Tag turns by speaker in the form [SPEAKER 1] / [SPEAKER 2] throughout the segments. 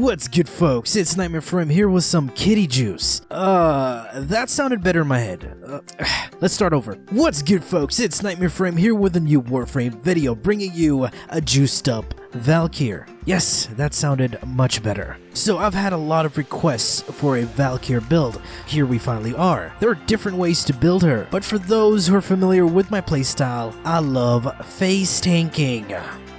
[SPEAKER 1] What's good, folks? It's KnightmareFrame here with some kitty juice. That sounded better in my head. Let's start over. What's good, folks? It's KnightmareFrame here with a new Warframe video, bringing you a juiced up Valkyr. Yes, that sounded much better. So I've had a lot of requests for a Valkyr build. Here we finally are. There are different ways to build her, but for those who are familiar with my playstyle, I love face tanking.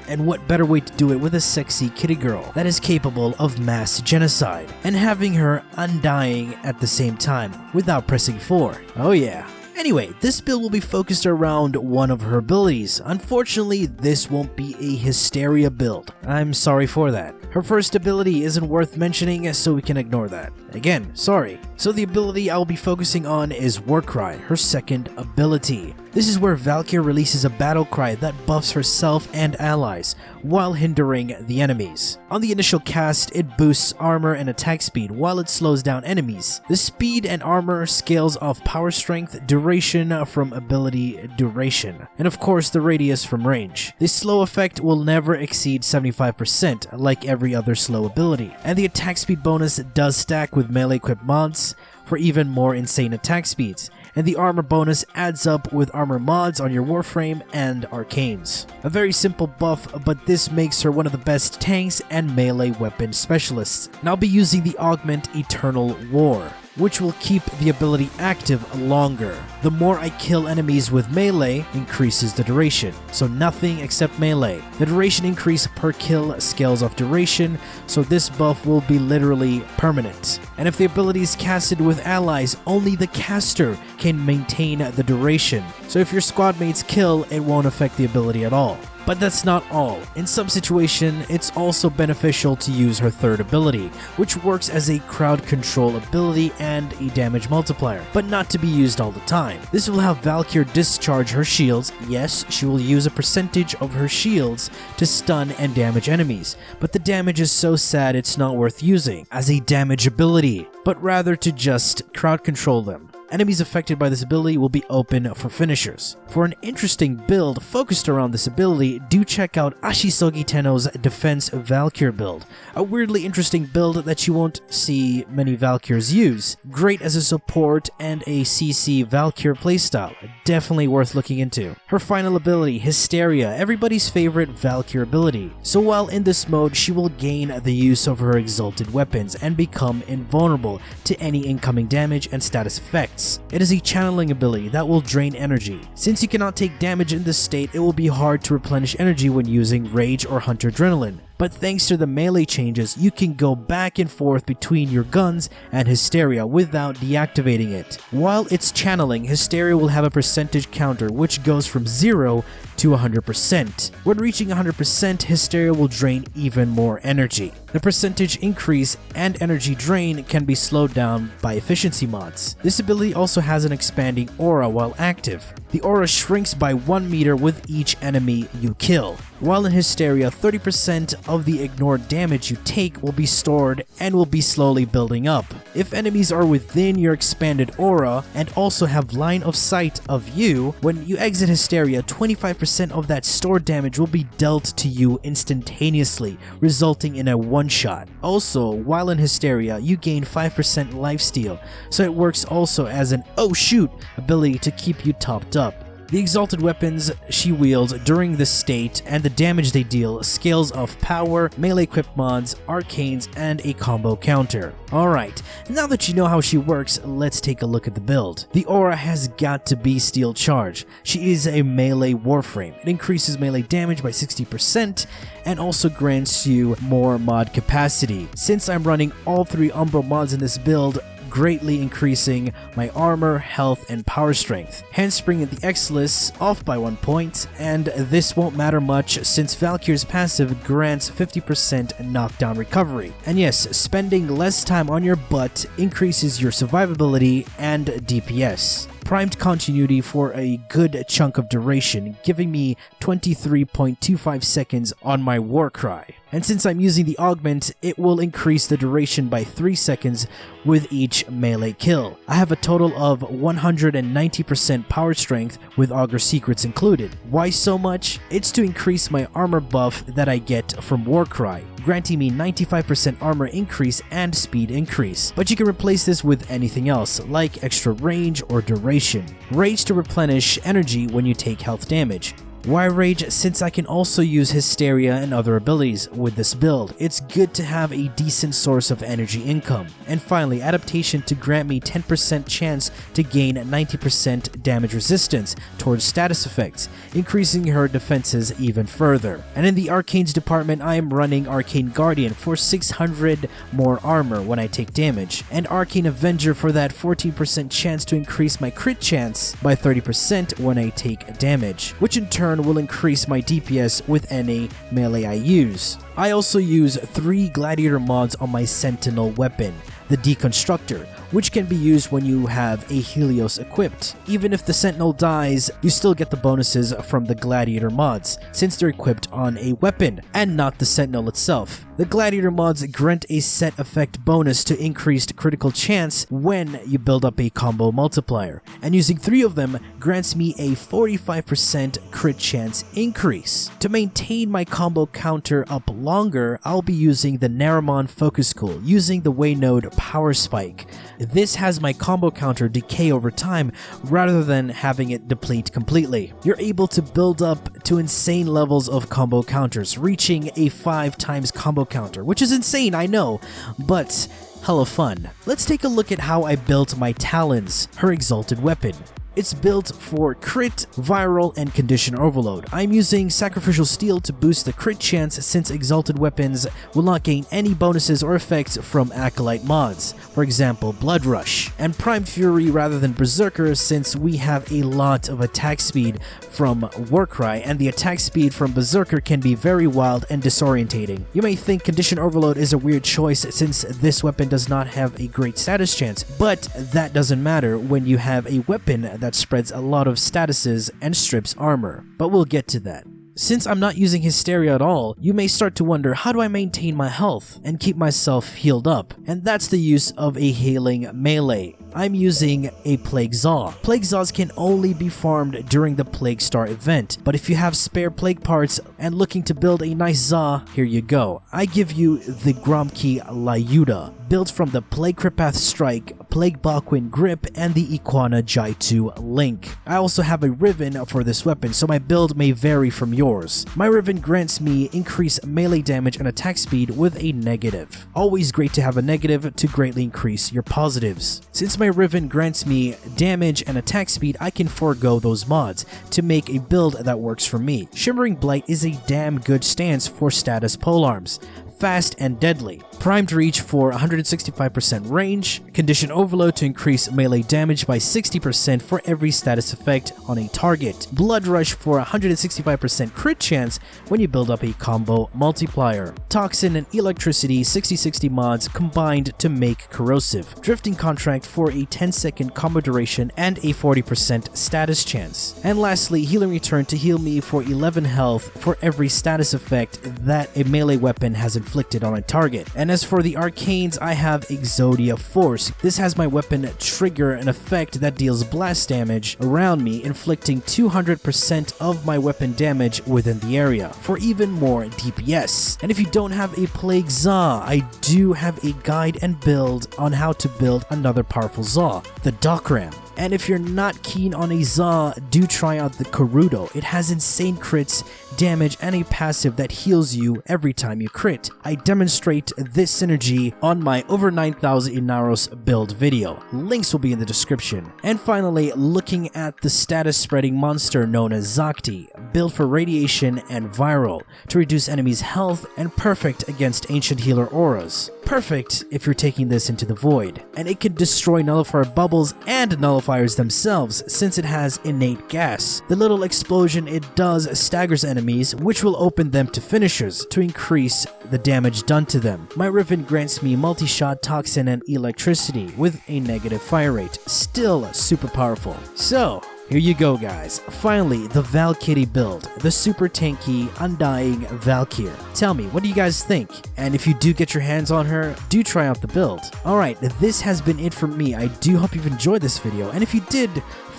[SPEAKER 1] And what better way to do it with a sexy kitty girl that is capable of mass genocide, and having her undying at the same time without pressing 4. Oh yeah. Anyway, this build will be focused around one of her abilities. Unfortunately, this won't be a Hysteria build. I'm sorry for that. Her first ability isn't worth mentioning, so we can ignore that. Again, sorry. So the ability I'll be focusing on is Warcry, her second ability. This is where Valkyr releases a battle cry that buffs herself and allies, while hindering the enemies. On the initial cast, it boosts armor and attack speed while it slows down enemies. The speed and armor scales off power strength, duration from ability duration, and of course the radius from range. This slow effect will never exceed 75% like every other slow ability, and the attack speed bonus does stack with melee equipped mods for even more insane attack speeds. And the armor bonus adds up with armor mods on your Warframe and arcanes. A very simple buff, but this makes her one of the best tanks and melee weapon specialists. And I'll be using the augment Eternal War, which will keep the ability active longer. The more I kill enemies with melee, increases the duration, so nothing except melee. The duration increase per kill scales off duration, so this buff will be literally permanent. And if the ability is casted with allies, only the caster can maintain the duration. So if your squad mates kill, it won't affect the ability at all. But that's not all. In some situation, it's also beneficial to use her third ability, which works as a crowd control ability and a damage multiplier, but not to be used all the time. This will have Valkyr discharge her shields. Yes, she will use a percentage of her shields to stun and damage enemies, but the damage is so sad it's not worth using as a damage ability, but rather to just crowd control them. Enemies affected by this ability will be open for finishers. For an interesting build focused around this ability, do check out Ashisogi Tenno's Defense Valkyr build. A weirdly interesting build that you won't see many Valkyrs use. Great as a support and a CC Valkyr playstyle. Definitely worth looking into. Her final ability, Hysteria, everybody's favorite Valkyr ability. So while in this mode, she will gain the use of her exalted weapons and become invulnerable to any incoming damage and status effects. It is a channeling ability that will drain energy. Since you cannot take damage in this state, it will be hard to replenish energy when using Rage or Hunter Adrenaline. But thanks to the melee changes, you can go back and forth between your guns and Hysteria without deactivating it. While it's channeling, Hysteria will have a percentage counter which goes from 0 to 100%. When reaching 100%, Hysteria will drain even more energy. The percentage increase and energy drain can be slowed down by efficiency mods. This ability also has an expanding aura while active. The aura shrinks by 1 meter with each enemy you kill. While in Hysteria, 30% of the ignored damage you take will be stored and will be slowly building up. If enemies are within your expanded aura and also have line of sight of you, when you exit Hysteria, 25% of that stored damage will be dealt to you instantaneously, resulting in a one-shot. Also, while in Hysteria, you gain 5% lifesteal, so it works also as an "oh shoot" ability to keep you topped up. The exalted weapons she wields during this state and the damage they deal scales off power, melee equipped mods, arcanes, and a combo counter. Alright, now that you know how she works, let's take a look at the build. The aura has got to be Steel Charge. She is a melee Warframe. It increases melee damage by 60% and also grants you more mod capacity. Since I'm running all 3 Umbral mods in this build, greatly increasing my armor, health, and power strength, hence bringing the X-list off by 1 point, and this won't matter much since Valkyr's passive grants 50% knockdown recovery. And yes, spending less time on your butt increases your survivability and DPS. Primed continuity for a good chunk of duration, giving me 23.25 seconds on my Warcry. And since I'm using the augment, it will increase the duration by 3 seconds with each melee kill. I have a total of 190% power strength with Augur Secrets included. Why so much? It's to increase my armor buff that I get from Warcry. granting me 95% armor increase and speed increase. But you can replace this with anything else, like extra range or duration. Rage to replenish energy when you take health damage. Why rage? Since I can also use Hysteria and other abilities with this build, it's good to have a decent source of energy income. And finally, adaptation to grant me 10% chance to gain 90% damage resistance towards status effects, increasing her defenses even further. And in the Arcanes department, I am running Arcane Guardian for 600 more armor when I take damage, and Arcane Avenger for that 14% chance to increase my crit chance by 30% when I take damage, which in turn will increase my DPS with any melee I use. I also use 3 gladiator mods on my sentinel weapon, the Deconstructor, which can be used when you have a Helios equipped. Even if the sentinel dies, you still get the bonuses from the gladiator mods, since they're equipped on a weapon and not the sentinel itself. The gladiator mods grant a set effect bonus to increased critical chance when you build up a combo multiplier, and using 3 of them grants me a 45% crit chance increase. To maintain my combo counter up longer, I'll be using the Naramon Focus Cool, using the Waynode Power Spike. This has my combo counter decay over time rather than having it deplete completely. You're able to build up to insane levels of combo counters, reaching a 5 times combo counter, which is insane, I know, but hella fun. Let's take a look at how I built my Talons, her exalted weapon. It's built for crit, viral, and condition overload. I'm using Sacrificial Steel to boost the crit chance since exalted weapons will not gain any bonuses or effects from Acolyte mods, for example Blood Rush, and Prime Fury rather than Berserker since we have a lot of attack speed from Warcry, and the attack speed from Berserker can be very wild and disorientating. You may think Condition Overload is a weird choice since this weapon does not have a great status chance, but that doesn't matter when you have a weapon that spreads a lot of statuses and strips armor, but we'll get to that. Since I'm not using Hysteria at all, you may start to wonder, how do I maintain my health and keep myself healed up? And that's the use of a healing melee. I'm using a Plague Zaw. Plague Zaws can only be farmed during the Plague Star event, but if you have spare plague parts and looking to build a nice Zaw, here you go. I give you the Gromki Lyuda, built from the Plague Kripath Strike, Plague Bakwin Grip, and the Iguana Jaitu Link. I also have a Riven for this weapon, so my build may vary from yours. My Riven grants me increased melee damage and attack speed with a negative. Always great to have a negative to greatly increase your positives. Since my Riven grants me damage and attack speed, I can forego those mods to make a build that works for me. Shimmering Blight is a damn good stance for status polearms. Fast and deadly. Primed Reach for 165% range, Condition Overload to increase melee damage by 60% for every status effect on a target, Blood Rush for 165% crit chance when you build up a combo multiplier, Toxin and Electricity 60/60 mods combined to make corrosive, Drifting Contract for a 10-second combo duration and a 40% status chance, and lastly Healing Return to heal me for 11 health for every status effect that a melee weapon has inflicted on a target. And as for the arcanes, I have Exodia Force. This has my weapon trigger an effect that deals blast damage around me, inflicting 200% of my weapon damage within the area for even more DPS. And if you don't have a Plague Zaw, I do have a guide and build on how to build another powerful Zaw, the DOKRAHM. And if you're not keen on a Zaw, do try out the KORRUDO. It has insane crits, damage, and a passive that heals you every time you crit. I demonstrate this synergy on my over 9,000 INAROS build video. Links will be in the description. And finally, looking at the status spreading monster known as Zakti, built for radiation and viral to reduce enemies' health and perfect against ancient healer auras. Perfect if you're taking this into the void, and it can destroy nullifier bubbles and nullifiers themselves since it has innate gas. The little explosion it does staggers enemies, which will open them to finishers to increase the damage done to them. My Riven grants me multi-shot, Toxin, and Electricity with a negative fire rate. Still super powerful. So here you go, guys. Finally, the Valkitty build, the super tanky, Undying VALKYR. Tell me, what do you guys think? And if you do get your hands on her, do try out the build. Alright, this has been it from me. I do hope you've enjoyed this video, and if you did,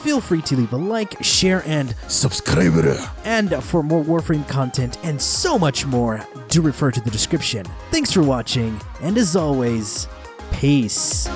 [SPEAKER 1] feel free to leave a like, share, and subscribe. And for more Warframe content and so much more, do do refer to the description. Thanks for watching, and as always, peace.